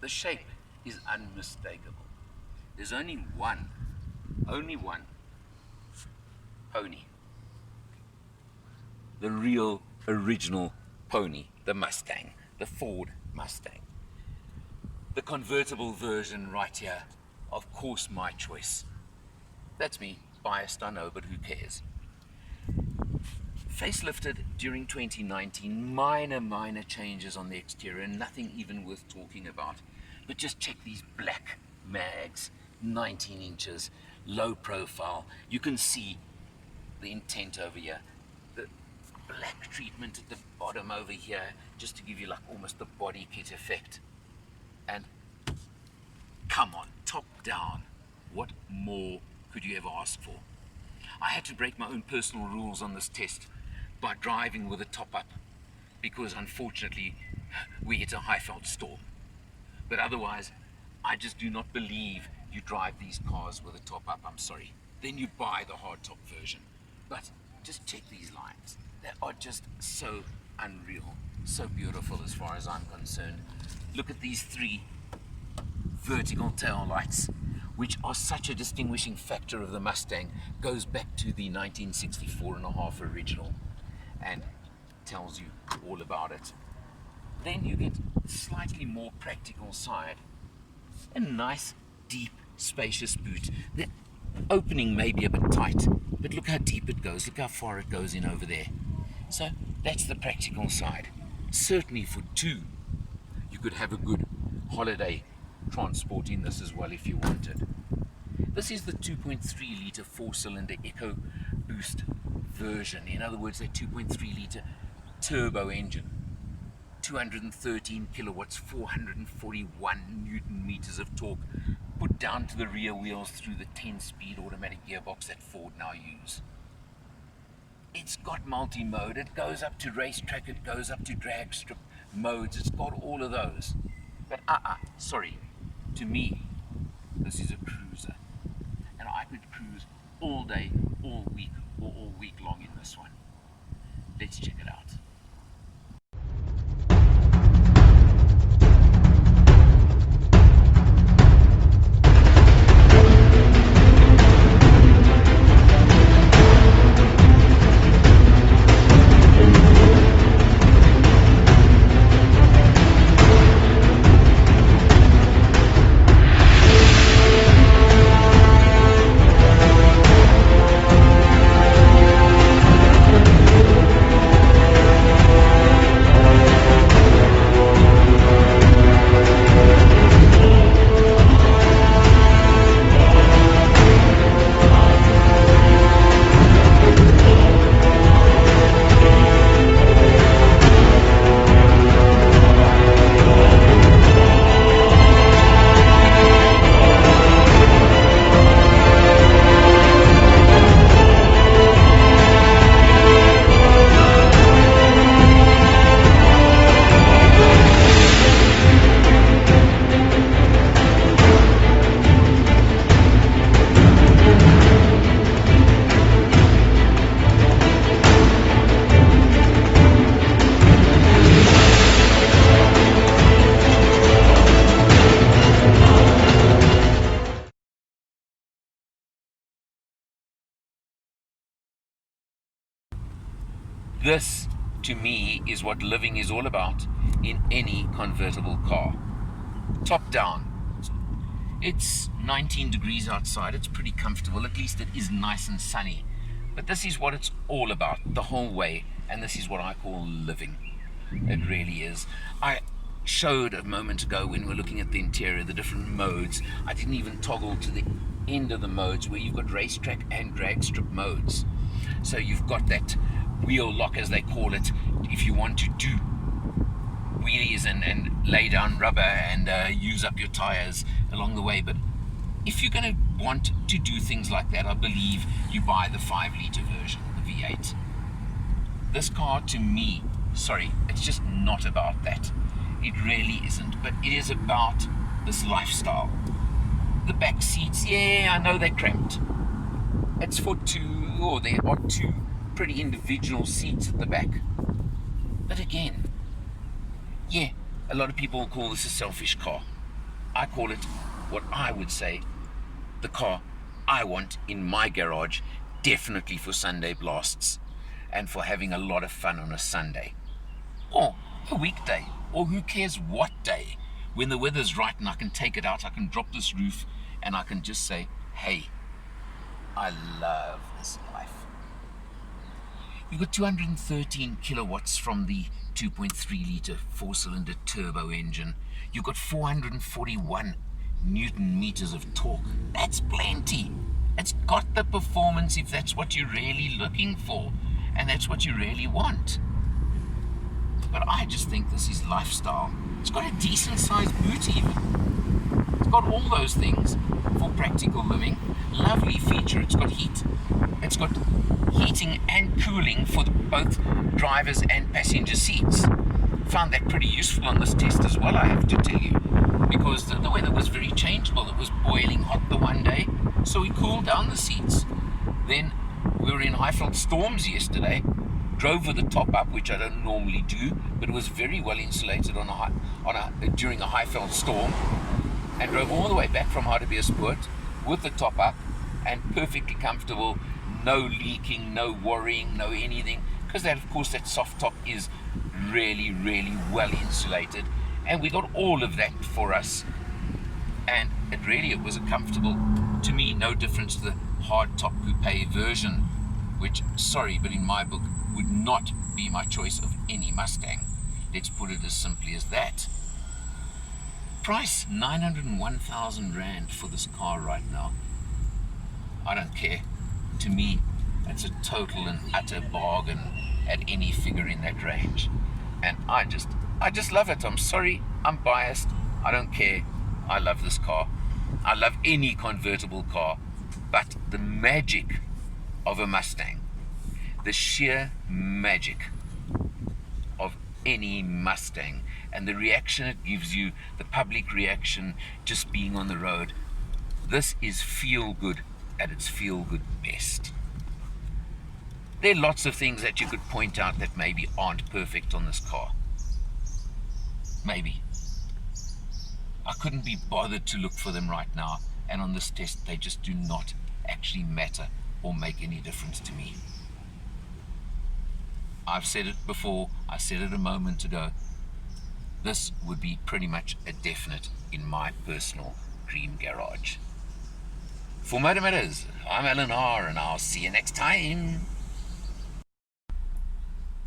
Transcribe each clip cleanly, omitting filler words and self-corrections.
The shape is unmistakable. There's only one pony. The real, original pony, the Mustang, the Ford Mustang. The convertible version right here, of course my choice. That's me, biased I know, but who cares? Facelifted during 2019, minor changes on the exterior, nothing even worth talking about. But just check these black mags, 19 inches, low profile. You can see the intent over here. The black treatment at the bottom over here, just to give you like almost the body kit effect. And come on, top down, what more could you ever ask for? I had to break my own personal rules on this test by driving with a top up, because unfortunately we hit a high felt storm. But otherwise, I just do not believe you drive these cars with a top up. I'm sorry. Then you buy the hardtop version. But just check these lines. They are just so unreal, so beautiful as far as I'm concerned. Look at these three vertical tail lights, which are such a distinguishing factor of the Mustang. Goes back to the 1964 and a half original and tells you all about it. Then you get slightly more practical side. A nice, deep, spacious boot. The opening may be a bit tight, but look how deep it goes. Look how far it goes in over there. So that's the practical side. Certainly for two, you could have a good holiday transport in this as well if you wanted. This is the 2.3 litre 4-cylinder EcoBoost version. In other words, a 2.3 litre turbo engine. 213 kilowatts, 441 newton meters of torque, put down to the rear wheels through the 10-speed automatic gearbox that Ford now use. It's got multi-mode, it goes up to racetrack, it goes up to drag strip modes, it's got all of those. But sorry, to me, this is a cruiser. And I could cruise all day, all week, or all week long in this one. Let's check it out. This, to me, is what living is all about in any convertible car. Top down. It's 19 degrees outside. It's pretty comfortable. At least it is nice and sunny. But this is what it's all about the whole way. And this is what I call living. It really is. I showed a moment ago when we were looking at the interior, the different modes. I didn't even toggle to the end of the modes where you've got racetrack and drag strip modes. So you've got that wheel lock, as they call it, if you want to do wheelies and lay down rubber and use up your tires along the way. But if you're going to want to do things like that, I believe you buy the 5-litre version, the V8. This car, to me, sorry, it's just not about that. It really isn't. But it is about this lifestyle. The back seats, yeah, I know they're cramped. It's for two, or there are two pretty individual seats at the back. But again, yeah, a lot of people call this a selfish car. I call it what I would say the car I want in my garage, definitely for Sunday blasts and for having a lot of fun on a Sunday. Or a weekday, or who cares what day, when the weather's right and I can take it out, I can drop this roof and I can just say, hey, I love this life. You've got 213 kilowatts from the 2.3 litre 4-cylinder turbo engine. You've got 441 Newton meters of torque. That's plenty. It's got the performance if that's what you're really looking for, and that's what you really want. But I just think this is lifestyle. It's got a decent sized boot even. It's got all those things for practical living. Lovely feature. It's got heat. It's got heating and cooling for both drivers and passenger seats. Found that pretty useful on this test as well, I have to tell you, because the weather was very changeable. It was boiling hot the one day, so we cooled down the seats. Then we were in high-felt storms yesterday. Drove with the top up, which I don't normally do, but it was very well insulated during a high-felt storm, and drove all the way back from Hartbeespoort with the top up and perfectly comfortable, no leaking, no worrying, no anything, because that, of course, that soft top is really, really well insulated, and we got all of that for us, and it was a comfortable, to me, no difference to the hard top coupe version, which, sorry, but in my book, would not be my choice of any Mustang. Let's put it as simply as that. Price 901,000 Rand for this car right now. I don't care. To me, that's a total and utter bargain at any figure in that range. And I just love it. I'm sorry, I'm biased. I don't care. I love this car. I love any convertible car. But the magic of a Mustang, the sheer magic of any Mustang, and the reaction it gives you, the public reaction just being on the road, this is feel good at its feel good best. There are lots of things that you could point out that maybe aren't perfect on this car. Maybe. I couldn't be bothered to look for them right now, and on this test they just do not actually matter or make any difference to me. I've said it before, I said it a moment ago. This would be pretty much a definite in my personal dream garage. For Motor Matters, I'm Alan R, and I'll see you next time.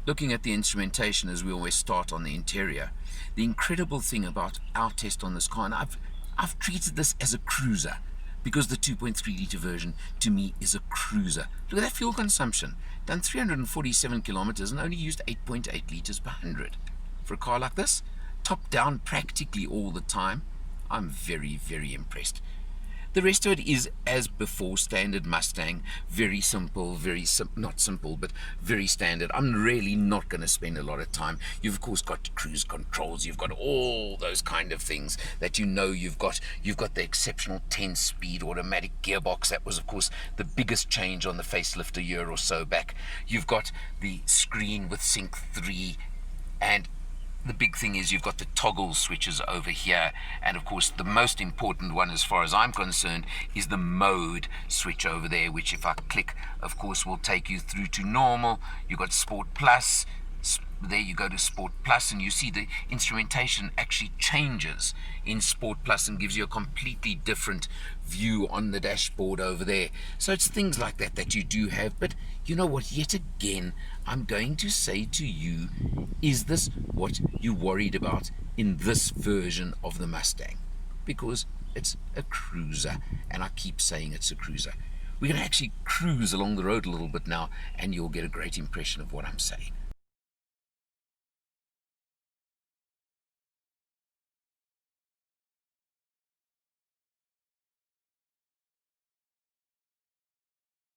Looking at the instrumentation, as we always start on the interior, the incredible thing about our test on this car, and I've treated this as a cruiser, because the 2.3 litre version to me is a cruiser. Look at that fuel consumption. Done 347 kilometers and only used 8.8 litres per 100. For a car like this, top down practically all the time, I'm very, very impressed. The rest of it is as before, standard Mustang, very simple, not simple, but very standard. I'm really not going to spend a lot of time. You've of course got cruise controls, you've got all those kind of things that you know you've got. You've got the exceptional 10-speed automatic gearbox. That was of course the biggest change on the facelift a year or so back. You've got the screen with Sync 3, and the big thing is you've got the toggle switches over here, and of course the most important one as far as I'm concerned is the mode switch over there, which if I click of course will take you through to normal. You've got Sport Plus. There you go to Sport Plus, and you see the instrumentation actually changes in Sport Plus and gives you a completely different view on the dashboard over there. So it's things like that that you do have. But you know what, yet again I'm going to say to you, is this what you worried about in this version of the Mustang? Because it's a cruiser, and I keep saying it's a cruiser. We're going to actually cruise along the road a little bit now, and you'll get a great impression of what I'm saying.